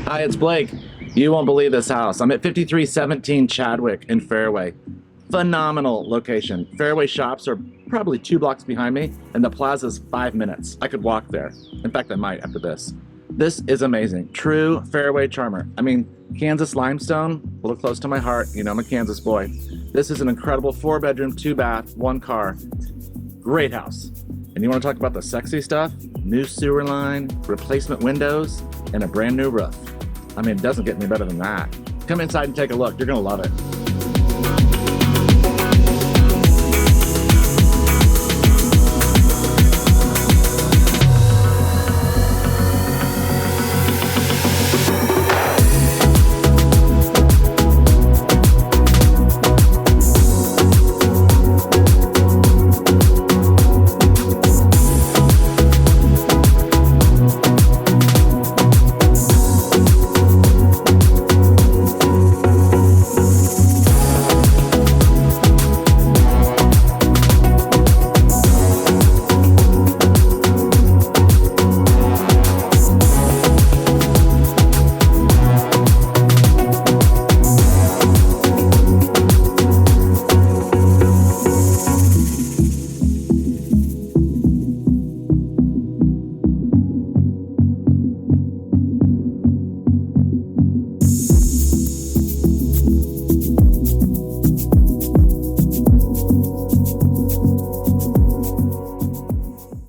Hi, it's Blake. You won't believe this house. I'm at 5317 Chadwick in Fairway. Phenomenal location. Fairway shops are probably 2 blocks behind me, and the Plaza's 5 minutes. I could walk there. In fact, I might after this. This is amazing. True Fairway charmer. I mean, Kansas limestone, a little close to my heart. You know, I'm a Kansas boy. This is an incredible 4-bedroom, 2-bath, 1 car. Great house. And you want to talk about the sexy stuff? New sewer line, replacement windows, and a brand new roof. I mean, it doesn't get any better than that. Come inside and take a look. You're going to love it.